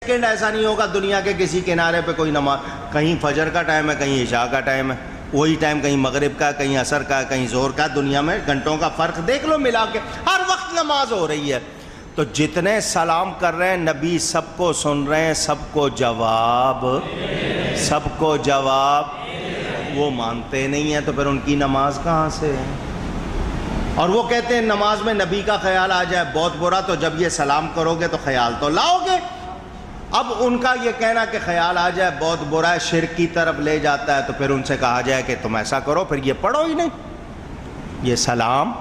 Second ایسا نہیں ہوگا دنیا کے کسی کنارے پہ کوئی نماز، کہیں فجر کا ٹائم ہے، کہیں عشاء کا ٹائم ہے، وہی ٹائم کہیں مغرب کا، کہیں عصر کا، کہیں ظہر کا، دنیا میں گھنٹوں کا فرق دیکھ لو ملا کے، ہر وقت نماز ہو رہی ہے۔ تو جتنے سلام کر رہے ہیں نبی سب کو سن رہے ہیں، سب کو جواب وہ مانتے نہیں ہیں، تو پھر ان کی نماز کہاں سے ہے؟ اور وہ کہتے ہیں نماز میں نبی کا خیال آ جائے بہت برا، تو جب یہ سلام کرو گے تو خیال تو لاؤ گے۔ اب ان کا یہ کہنا کہ خیال آ جائے بہت برا ہے، شرک کی طرف لے جاتا ہے، تو پھر ان سے کہا جائے کہ تم ایسا کرو، پھر یہ پڑھو ہی نہیں یہ سلام،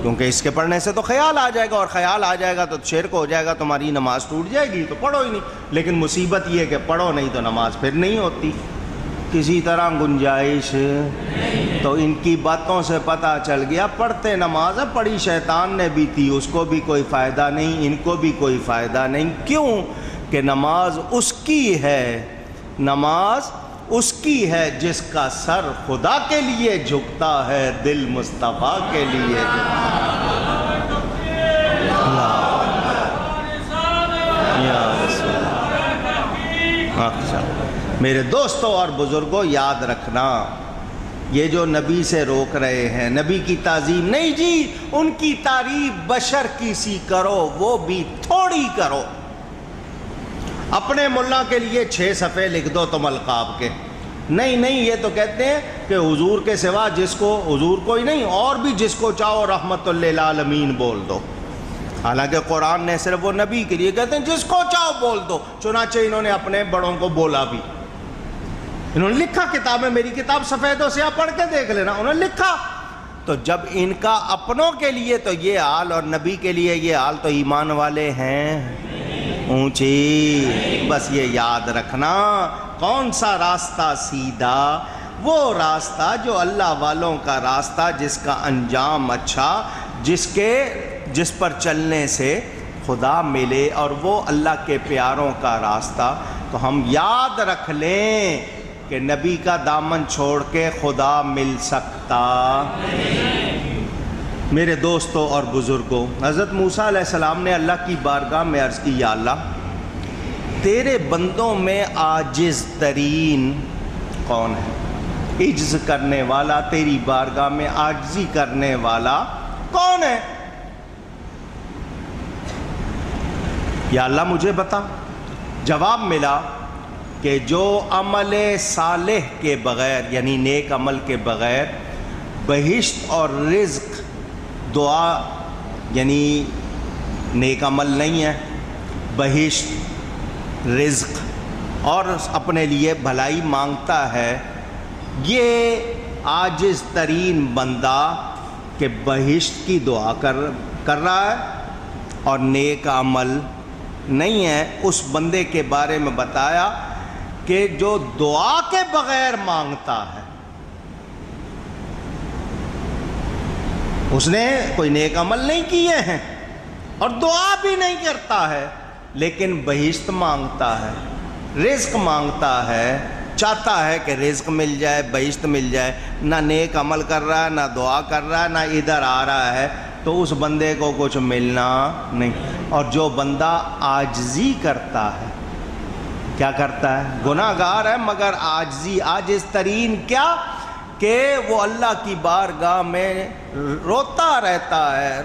کیونکہ اس کے پڑھنے سے تو خیال آ جائے گا، اور خیال آ جائے گا تو شرک ہو جائے گا، تمہاری نماز ٹوٹ جائے گی، تو پڑھو ہی نہیں۔ لیکن مصیبت یہ ہے کہ پڑھو نہیں تو نماز پھر نہیں ہوتی، کسی طرح گنجائش۔ تو ان کی باتوں سے پتہ چل گیا پڑھتے نماز ہے، پڑھی شیطان نے بھی تھی، اس کو بھی کوئی فائدہ نہیں، ان کو بھی کوئی فائدہ نہیں۔ کیوں کہ نماز اس کی ہے، نماز اس کی ہے جس کا سر خدا کے لیے جھکتا ہے، دل مصطفیٰ کے لیے میرے دوستوں اور بزرگوں یاد رکھنا، یہ جو نبی سے روک رہے ہیں نبی کی تعظیم نہیں جی، ان کی تعریف بشر کی سی کرو، وہ بھی تھوڑی کرو۔ اپنے ملا کے لیے 6 صفحے لکھ دو تم القاب کے، نہیں یہ تو کہتے ہیں کہ حضور کے سوا جس کو، حضور کو ہی نہیں اور بھی جس کو چاہو رحمت للعالمین بول دو، حالانکہ قرآن نے صرف وہ نبی کے لیے کہتے ہیں جس کو چاہو بول دو، چنانچہ انہوں نے اپنے بڑوں کو بولا بھی، انہوں نے لکھا، کتاب میں میری کتاب سفید و سیاہ پڑھ کے دیکھ لینا، انہوں نے لکھا۔ تو جب ان کا اپنوں کے لیے تو یہ حال اور نبی کے لیے یہ حال، تو ایمان والے ہیں اونچی۔ بس یہ یاد رکھنا، کون سا راستہ سیدھا؟ وہ راستہ جو اللہ والوں کا راستہ، جس کا انجام اچھا، جس پر چلنے سے خدا ملے، اور وہ اللہ کے پیاروں کا راستہ۔ تو ہم یاد رکھ لیں کہ نبی کا دامن چھوڑ کے خدا مل سکتا۔ میرے دوستوں اور بزرگوں، حضرت موسیٰ علیہ السلام نے اللہ کی بارگاہ میں عرض کی، یا اللہ تیرے بندوں میں عاجز ترین کون ہے؟ عجز کرنے والا، تیری بارگاہ میں عاجزی کرنے والا کون ہے؟ یا اللہ مجھے بتا۔ جواب ملا کہ جو عمل صالح کے بغیر، یعنی نیک عمل کے بغیر، بہشت اور رزق، دعا یعنی نیک عمل نہیں ہے، بہشت، رزق اور اپنے لیے بھلائی مانگتا ہے، یہ عاجز ترین بندہ کہ بہشت کی دعا کر رہا ہے اور نیک عمل نہیں ہے، اس بندے کے بارے میں بتایا کہ جو دعا کے بغیر مانگتا ہے، اس نے کوئی نیک عمل نہیں کیے ہیں اور دعا بھی نہیں کرتا ہے، لیکن بہشت مانگتا ہے، رزق مانگتا ہے، چاہتا ہے کہ رزق مل جائے، بہشت مل جائے، نہ نیک عمل کر رہا ہے، نہ دعا کر رہا ہے، نہ ادھر آ رہا ہے، تو اس بندے کو کچھ ملنا نہیں۔ اور جو بندہ عاجزی کرتا ہے، کیا کرتا ہے؟ گناہ گار ہے مگر عاجزی، عاجز ترین کیا کہ وہ اللہ کی بارگاہ میں روتا رہتا ہے،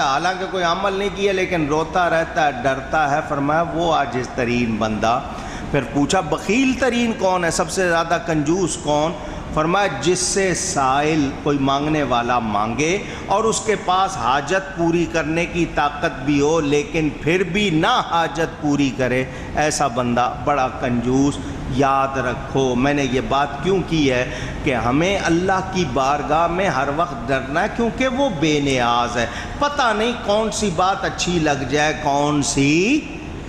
حالانکہ کوئی عمل نہیں کیا لیکن روتا رہتا ہے، ڈرتا ہے، فرمایا وہ عاجز ترین بندہ۔ پھر پوچھا بخیل ترین کون ہے، سب سے زیادہ کنجوس کون؟ فرمایا جس سے سائل، کوئی مانگنے والا مانگے اور اس کے پاس حاجت پوری کرنے کی طاقت بھی ہو لیکن پھر بھی نہ حاجت پوری کرے، ایسا بندہ بڑا کنجوس۔ یاد رکھو، میں نے یہ بات کیوں کی ہے کہ ہمیں اللہ کی بارگاہ میں ہر وقت ڈرنا ہے، کیونکہ وہ بے نیاز ہے، پتہ نہیں کون سی بات اچھی لگ جائے، کون سی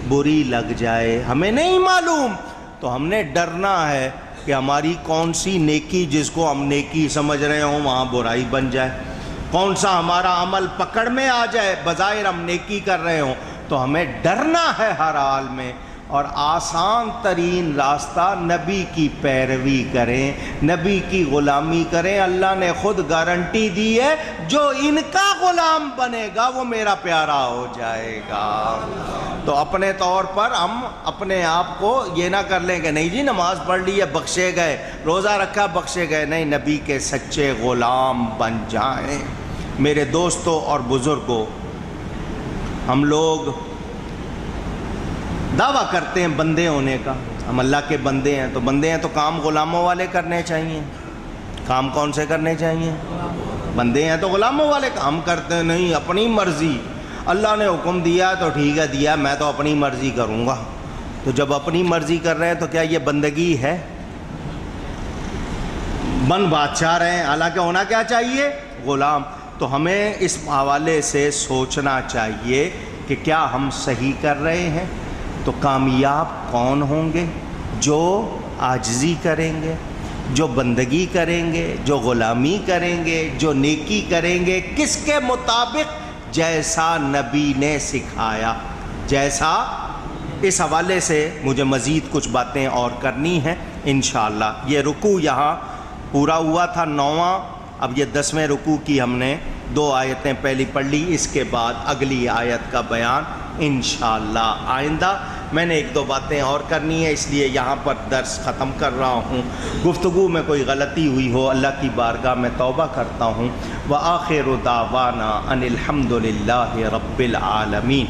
بری لگ جائے، ہمیں نہیں معلوم، تو ہم نے ڈرنا ہے کہ ہماری کون سی نیکی جس کو ہم نیکی سمجھ رہے ہوں وہاں برائی بن جائے، کون سا ہمارا عمل پکڑ میں آ جائے، بظاہر ہم نیکی کر رہے ہوں، تو ہمیں ڈرنا ہے ہر حال میں۔ اور آسان ترین راستہ نبی کی پیروی کریں، نبی کی غلامی کریں۔ اللہ نے خود گارنٹی دی ہے جو ان کا غلام بنے گا وہ میرا پیارا ہو جائے گا۔ تو اپنے طور پر ہم اپنے آپ کو یہ نہ کر لیں کہ نہیں جی نماز پڑھ لی ہے بخشے گئے، روزہ رکھا بخشے گئے، نہیں، نبی کے سچے غلام بن جائیں۔ میرے دوستوں اور بزرگوں، ہم لوگ دعویٰ کرتے ہیں بندے ہونے کا، ہم اللہ کے بندے ہیں، تو بندے ہیں تو کام غلاموں والے کرنے چاہیے۔ کام کون سے کرنے چاہیے؟ بندے ہیں تو غلاموں والے کام کرتے ہیں، نہیں اپنی مرضی، اللہ نے حکم دیا تو ٹھیک ہے دیا، میں تو اپنی مرضی کروں گا۔ تو جب اپنی مرضی کر رہے ہیں تو کیا یہ بندگی ہے؟ بن بادشاہ رہے ہیں، حالانکہ ہونا کیا چاہیے؟ غلام۔ تو ہمیں اس حوالے سے سوچنا چاہیے کہ کیا ہم صحیح کر رہے ہیں؟ تو کامیاب کون ہوں گے؟ جو عاجزی کریں گے، جو بندگی کریں گے، جو غلامی کریں گے، جو نیکی کریں گے، کس کے مطابق؟ جیسا نبی نے سکھایا، جیسا۔ اس حوالے سے مجھے مزید کچھ باتیں اور کرنی ہیں انشاءاللہ۔ یہ رکوع یہاں پورا ہوا تھا 9واں، اب یہ 10ویں رکوع کی ہم نے 2 آیتیں پہلی پڑھ لی، اس کے بعد اگلی آیت کا بیان انشاءاللہ۔ آئندہ میں نے 1-2 باتیں اور کرنی ہے، اس لیے یہاں پر درس ختم کر رہا ہوں۔ گفتگو میں کوئی غلطی ہوئی ہو اللہ کی بارگاہ میں توبہ کرتا ہوں۔ وآخر دعوانا ان الحمد للہ رب العالمین۔